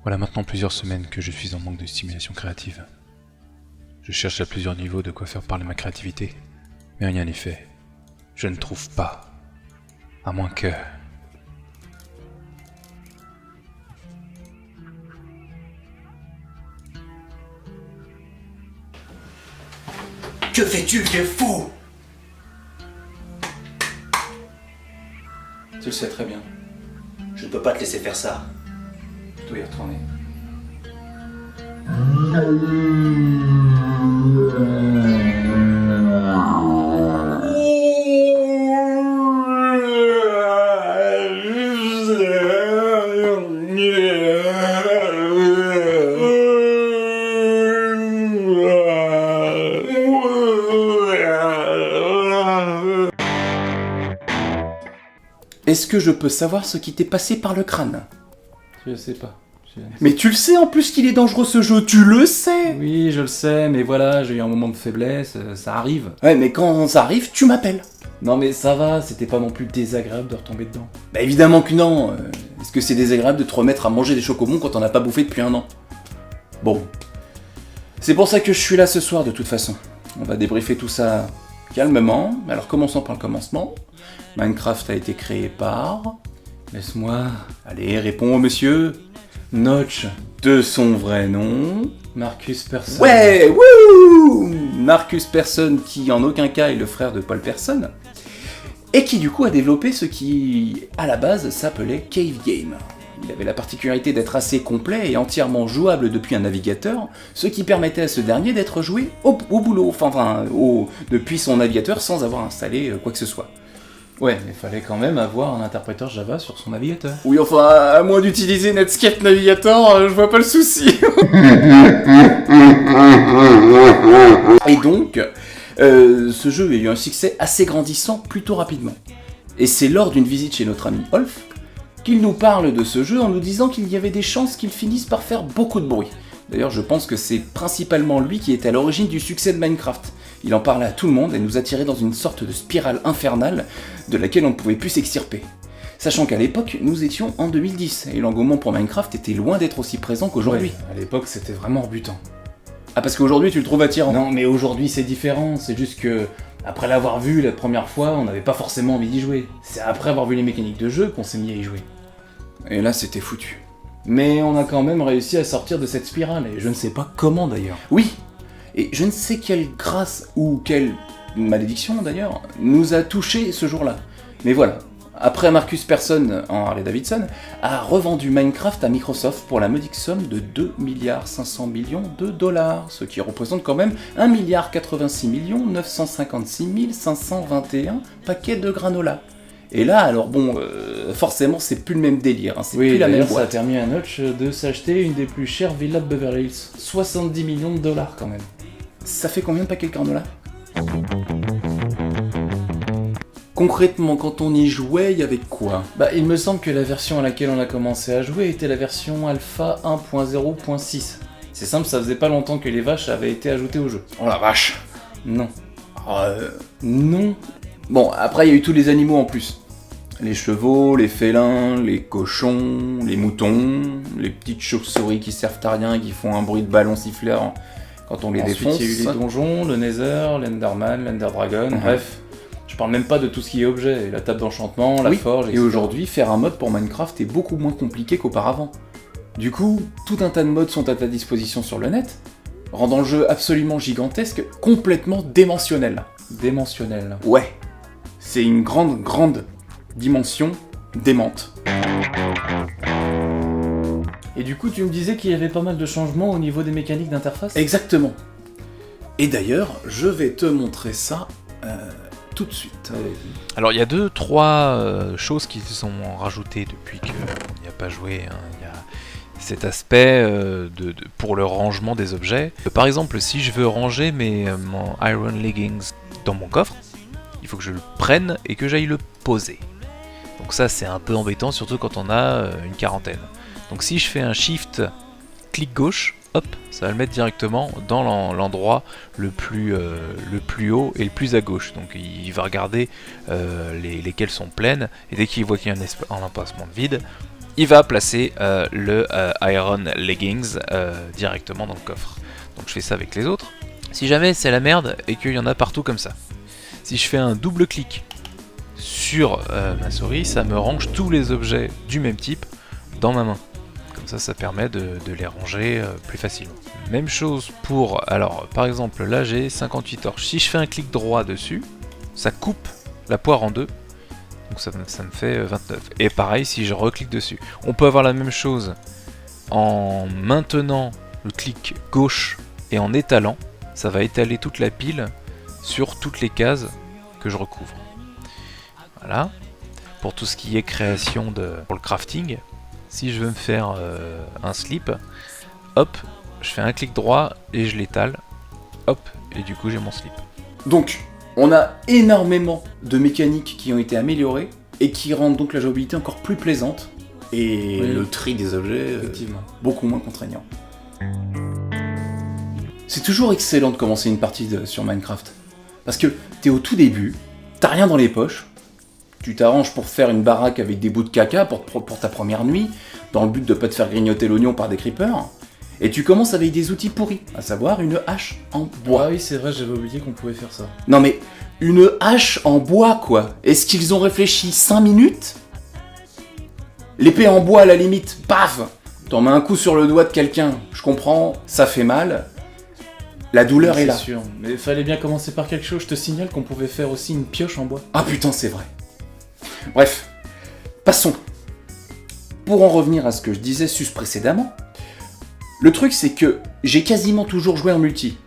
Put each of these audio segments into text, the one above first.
Voilà maintenant plusieurs semaines que je suis en manque de stimulation créative. Je cherche à plusieurs niveaux de quoi faire parler ma créativité, mais rien n'est fait. Je ne trouve pas. À moins que... Que fais-tu, vieux fou? Tu le sais très bien. Je ne peux pas te laisser faire ça. Je dois y retourner. Est-ce que je peux savoir ce qui t'est passé par le crâne? Je sais pas. Mais tu le sais en plus qu'il est dangereux ce jeu, tu le sais! Oui, je le sais, mais voilà, j'ai eu un moment de faiblesse, ça arrive. Ouais, mais quand ça arrive, tu m'appelles. Non mais ça va, c'était pas non plus désagréable de retomber dedans. Bah évidemment que non. Est-ce que c'est désagréable de te remettre à manger des chocobons quand on n'a pas bouffé depuis un an? Bon. C'est pour ça que je suis là ce soir de toute façon. On va débriefer tout ça calmement. Alors commençons par le commencement. Minecraft a été créé par... Laisse-moi... Allez, réponds monsieur. Notch, de son vrai nom... Marcus Persson. Ouais, wouh! Marcus Persson, qui en aucun cas est le frère de Paul Persson, et qui du coup a développé ce qui, à la base, s'appelait Cave Game. Il avait la particularité d'être assez complet et entièrement jouable depuis un navigateur, ce qui permettait à ce dernier d'être joué au boulot, depuis son navigateur sans avoir installé quoi que ce soit. Ouais, mais fallait quand même avoir un interpréteur Java sur son navigateur. Oui, enfin, à moins d'utiliser Netscape Navigator, je vois pas le souci. Et donc, ce jeu a eu un succès assez grandissant plutôt rapidement. Et c'est lors d'une visite chez notre ami Olf qu'il nous parle de ce jeu en nous disant qu'il y avait des chances qu'il finisse par faire beaucoup de bruit. D'ailleurs, je pense que c'est principalement lui qui était à l'origine du succès de Minecraft. Il en parlait à tout le monde et nous attirait dans une sorte de spirale infernale de laquelle on ne pouvait plus s'extirper. Sachant qu'à l'époque, nous étions en 2010 et l'engouement pour Minecraft était loin d'être aussi présent qu'aujourd'hui. Ouais, à l'époque, c'était vraiment rebutant. Ah, parce qu'aujourd'hui tu le trouves attirant? Non, mais aujourd'hui c'est différent, c'est juste que, après l'avoir vu la première fois, on n'avait pas forcément envie d'y jouer. C'est après avoir vu les mécaniques de jeu qu'on s'est mis à y jouer. Et là, c'était foutu. Mais on a quand même réussi à sortir de cette spirale, et je ne sais pas comment d'ailleurs. Oui, et je ne sais quelle grâce ou quelle malédiction d'ailleurs nous a touché ce jour-là. Mais voilà, après Marcus Persson en Harley-Davidson a revendu Minecraft à Microsoft pour la modique somme de 2,5 milliards de dollars, ce qui représente quand même 1,86 956 521 paquets de granola. Et là, alors bon, forcément, c'est plus le même délire, hein, c'est Oui, plus la même d'ailleurs, ça a boîte. permis à Notch de s'acheter une des plus chères villas de Beverly Hills. 70 millions de dollars quand même. Ça fait combien de paquets de granola? Concrètement, quand on y jouait, il y avait quoi? Bah, il me semble que la version à laquelle on a commencé à jouer était la version alpha 1.0.6. C'est simple, ça faisait pas longtemps que les vaches avaient été ajoutées au jeu. Oh la vache! Non. Non. Bon, après, il y a eu tous les animaux en plus. Les chevaux, les félins, les cochons, les moutons, les petites chauves-souris qui servent à rien et qui font un bruit de ballon siffleur quand on les Ensuite, défonce. il y a eu les donjons, le Nether, l'Enderman, l'Enderdragon, bref. Je parle même pas de tout ce qui est objet, la table d'enchantement, la Oui, forge, et etc. aujourd'hui, faire un mode pour Minecraft est beaucoup moins compliqué qu'auparavant. Du coup, tout un tas de modes sont à ta disposition sur le net, rendant le jeu absolument gigantesque, complètement démentionnel. Démentionnel. Ouais, c'est une grande dimension démente. Et du coup, tu me disais qu'il y avait pas mal de changements au niveau des mécaniques d'interface? Exactement. Et d'ailleurs, je vais te montrer ça tout de suite. Alors il y a 2-3 choses qui se sont rajoutées depuis qu'on n'y a pas joué. Hein. Il y a cet aspect pour le rangement des objets. Par exemple, si je veux ranger mon Iron Leggings dans mon coffre, il faut que je le prenne et que j'aille le poser. Donc ça c'est un peu embêtant, surtout quand on a une quarantaine. Donc si je fais un shift clic gauche, hop, ça va le mettre directement dans l'endroit le plus haut et le plus à gauche. Donc il va regarder lesquelles sont pleines, et dès qu'il voit qu'il y a un emplacement de vide, il va placer le Iron Leggings directement dans le coffre. Donc je fais ça avec les autres. Si jamais c'est la merde et qu'il y en a partout comme ça, si je fais un double clic sur ma souris, ça me range tous les objets du même type dans ma main. Comme ça permet de les ranger plus facilement. Même chose pour, alors par exemple là j'ai 58 torches. Si je fais un clic droit dessus, ça coupe la poire en deux. Donc ça me fait 29. Et pareil si je reclique dessus. On peut avoir la même chose en maintenant le clic gauche et en étalant. Ça va étaler toute la pile sur toutes les cases que je recouvre. Voilà. Pour tout ce qui est création pour le crafting, si je veux me faire un slip, hop, je fais un clic droit et je l'étale, hop, et du coup j'ai mon slip. Donc, on a énormément de mécaniques qui ont été améliorées et qui rendent donc la jouabilité encore plus plaisante et Oui. le tri des objets beaucoup moins contraignant. C'est toujours excellent de commencer une partie sur Minecraft parce que t'es au tout début, t'as rien dans les poches, tu t'arranges pour faire une baraque avec des bouts de caca pour ta première nuit, dans le but de pas te faire grignoter l'oignon par des creepers, et tu commences avec des outils pourris, à savoir une hache en bois. Ah oui, c'est vrai, j'avais oublié qu'on pouvait faire ça. Non mais, une hache en bois quoi. Est-ce qu'ils ont réfléchi 5 minutes? L'épée en bois à la limite, paf! T'en mets un coup sur le doigt de quelqu'un, je comprends, ça fait mal. La douleur est là. C'est sûr, mais il fallait bien commencer par quelque chose. Je te signale qu'on pouvait faire aussi une pioche en bois. Ah putain, c'est vrai. Bref, passons. Pour en revenir à ce que je disais sus précédemment, le truc c'est que j'ai quasiment toujours joué en multi.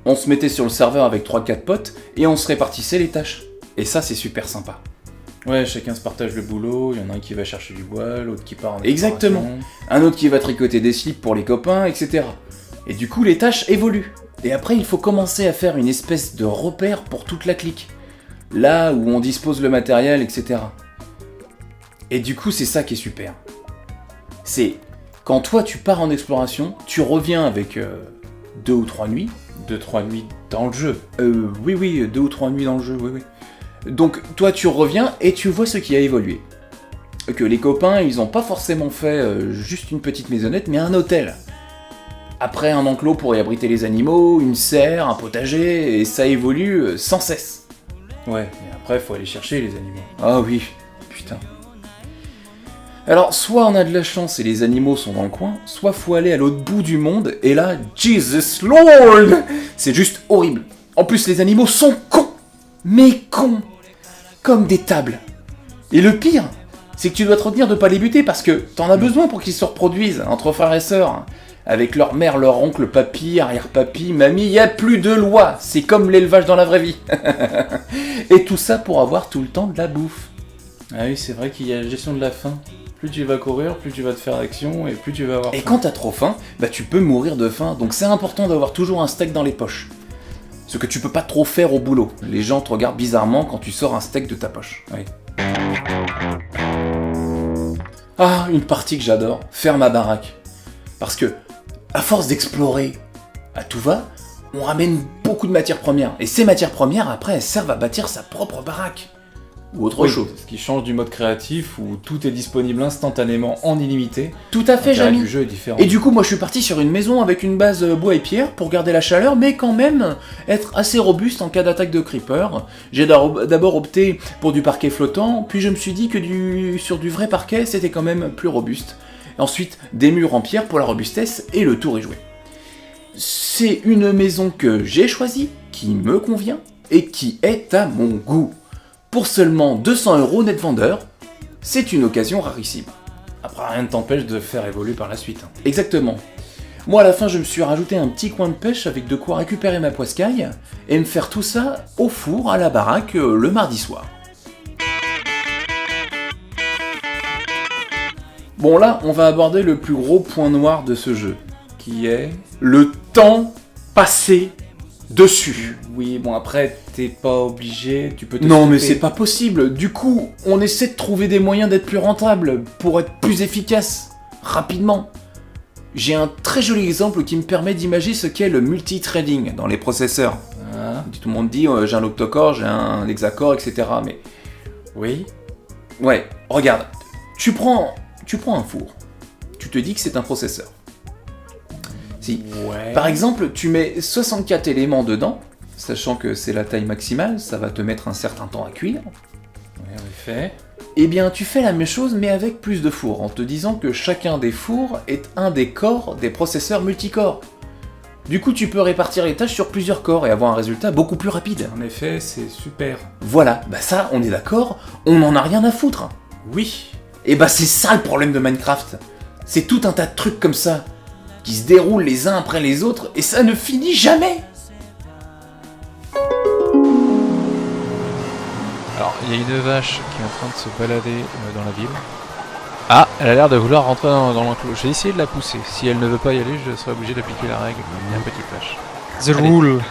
On se mettait sur le serveur avec 3-4 potes et on se répartissait les tâches. Et ça c'est super sympa. Ouais, chacun se partage le boulot, il y en a un qui va chercher du bois, l'autre qui part en Exactement. exploration. Un autre qui va tricoter des slips pour les copains, etc. Et du coup les tâches évoluent. Et après il faut commencer à faire une espèce de repère pour toute la clique. Là où on dispose le matériel, etc. Et du coup, c'est ça qui est super. C'est quand toi tu pars en exploration, tu reviens avec 2 ou 3 nuits. 2-3 nuits dans le jeu. Oui, 2 ou 3 nuits dans le jeu, oui. Donc toi tu reviens et tu vois ce qui a évolué. Que les copains, ils ont pas forcément fait juste une petite maisonnette, mais un hôtel. Après un enclos pour y abriter les animaux, une serre, un potager, et ça évolue sans cesse. Ouais, mais après, faut aller chercher les animaux. Ah oui, putain. Alors, soit on a de la chance et les animaux sont dans le coin, soit faut aller à l'autre bout du monde, et là, Jesus Lord! C'est juste horrible. En plus, les animaux sont cons! Mais cons! Comme des tables. Et le pire, c'est que tu dois te retenir de pas les buter parce que t'en as besoin pour qu'ils se reproduisent, entre frères et sœurs. Avec leur mère, leur oncle, papy, arrière-papy, mamie, y a plus de loi. C'est comme l'élevage dans la vraie vie. Et tout ça pour avoir tout le temps de la bouffe. Ah oui, c'est vrai qu'il y a la gestion de la faim. Plus tu vas courir, plus tu vas te faire d'action, et plus tu vas avoir Et faim. quand t'as trop faim, bah tu peux mourir de faim. Donc c'est important d'avoir toujours un steak dans les poches. Ce que tu peux pas trop faire au boulot. Les gens te regardent bizarrement quand tu sors un steak de ta poche. Oui. Ah, une partie que j'adore, faire ma baraque. Parce que, à force d'explorer à tout va, on ramène beaucoup de matières premières. Et ces matières premières, après, elles servent à bâtir sa propre baraque. Ou autre Oui, chose. ce qui change du mode créatif où tout est disponible instantanément en illimité. Tout à fait, L'intérêt Jamy. du jeu est différent. Et du coup, moi je suis parti sur une maison avec une base bois et pierre pour garder la chaleur, mais quand même être assez robuste en cas d'attaque de creeper. J'ai d'abord opté pour du parquet flottant, puis je me suis dit que sur du vrai parquet, c'était quand même plus robuste. Et ensuite, des murs en pierre pour la robustesse, et le tour est joué. C'est une maison que j'ai choisie, qui me convient, et qui est à mon goût. Pour seulement 200 € net vendeur, c'est une occasion rarissime. Après, rien ne t'empêche de faire évoluer par la suite. Exactement. Moi, à la fin, je me suis rajouté un petit coin de pêche avec de quoi récupérer ma poiscaille et me faire tout ça au four, à la baraque, le mardi soir. Bon, là, on va aborder le plus gros point noir de ce jeu, Qui est... le temps passé dessus. Oui, bon après, t'es pas obligé, tu peux te Non, mais stopper. c'est pas possible. Du coup, on essaie de trouver des moyens d'être plus rentable, pour être plus efficace, rapidement. j'ai un très joli exemple qui me permet d'imager ce qu'est le multithreading dans les processeurs. Tout le monde dit j'ai un octocore, j'ai un hexacore, etc. Mais Oui. ouais, regarde, tu prends un four, tu te dis que c'est un processeur. Si, Ouais. par exemple, tu mets 64 éléments dedans, sachant que c'est la taille maximale, ça va te mettre un certain temps à cuire. Ouais, en effet. Eh bien, tu fais la même chose, mais avec plus de fours, en te disant que chacun des fours est un des corps des processeurs multicorps. Du coup, tu peux répartir les tâches sur plusieurs corps et avoir un résultat beaucoup plus rapide. En effet, c'est super. Voilà, bah ça, on est d'accord, on n'en a rien à foutre. Oui. Et bah c'est ça le problème de Minecraft. C'est tout un tas de trucs comme ça, qui se déroulent les uns après les autres, et ça ne finit jamais. Alors, il y a une vache qui est en train de se balader dans la ville. Ah, elle a l'air de vouloir rentrer dans l'enclos. Je vais essayer de la pousser. Si elle ne veut pas y aller, je serai obligé d'appliquer la règle. Il y a un petit flash. The Allez. rule.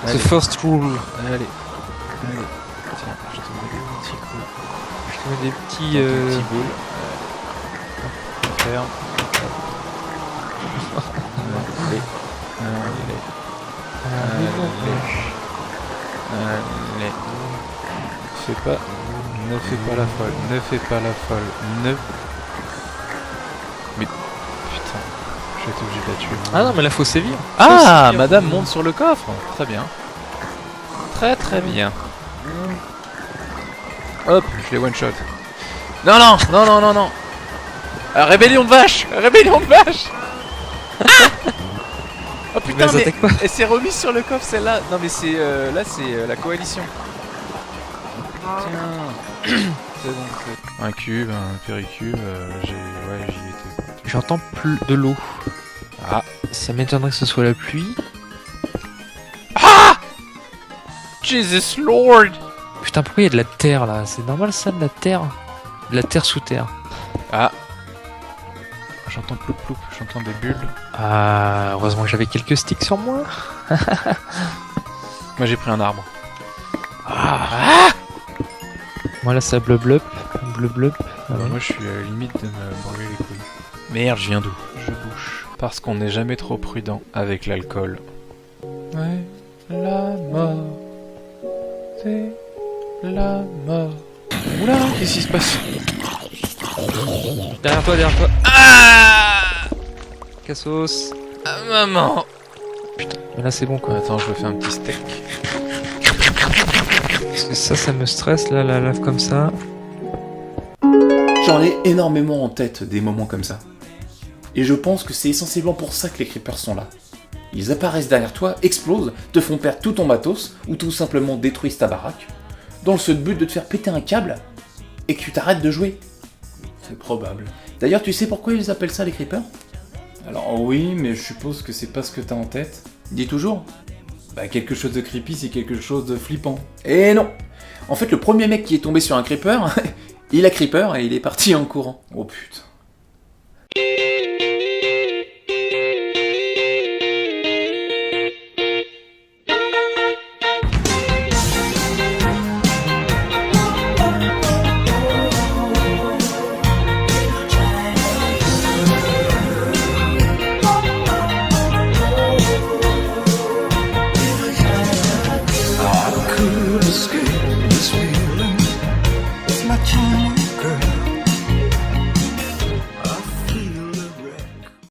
Allez. The first rule. Allez. Allez. Tiens, je te mets des petits coups. Je te mets des petits... Dans ton petit boule. Ferme. Allez. Allez. Fais pas. Ne fais pas la folle. Ne fais pas la folle. Ne. Mais. Putain. Je vais être obligé de la tuer. Ah non, mais là, faut sévir. Ah, madame monte sur le coffre. Très bien. Très très bien. Hop, je les one shot. Non, non, non, non, non, non. Rébellion de vache. Rébellion de vache. Oh putain, Mais mais attaque pas. elle s'est remise sur le coffre celle-là. Non mais c'est là c'est la coalition. Tiens. C'est bon. Un cube, un péricube, j'y étais. J'entends plus de l'eau. Ah. Ça m'étonnerait que ce soit la pluie. Jesus Lord. Putain, pourquoi il y a de la terre là? C'est normal ça, de la terre? De la terre sous terre. Ah. J'entends ploup ploup, j'entends des bulles. Ah, heureusement que j'avais quelques sticks sur moi. Moi j'ai pris un arbre. Moi là ça blub blub. Blub blub. Ah ouais. Moi je suis à la limite de me brûler les couilles. Merde, je viens d'où? Je bouche. Parce qu'on n'est jamais trop prudent avec l'alcool. Ouais, la mort. C'est la mort. Oula, qu'est-ce qui se passe? Derrière toi, derrière toi. Ah, Cassos. maman. Mais là c'est bon quoi. Attends, je me fais un petit steak. Parce que ça me stresse là, la lave comme ça. J'en ai énormément en tête des moments comme ça. Et je pense que c'est essentiellement pour ça que les creepers sont là. Ils apparaissent derrière toi, explosent, te font perdre tout ton matos, ou tout simplement détruisent ta baraque, dans le seul but de te faire péter un câble, et que tu t'arrêtes de jouer. C'est probable. D'ailleurs, tu sais pourquoi ils appellent ça les creepers? Alors oui, mais je suppose que c'est pas ce que t'as en tête. Dis toujours. Bah quelque chose de creepy, c'est quelque chose de flippant. Et non. En fait, le premier mec qui est tombé sur un creeper, il a creeper et il est parti en courant. Oh putain.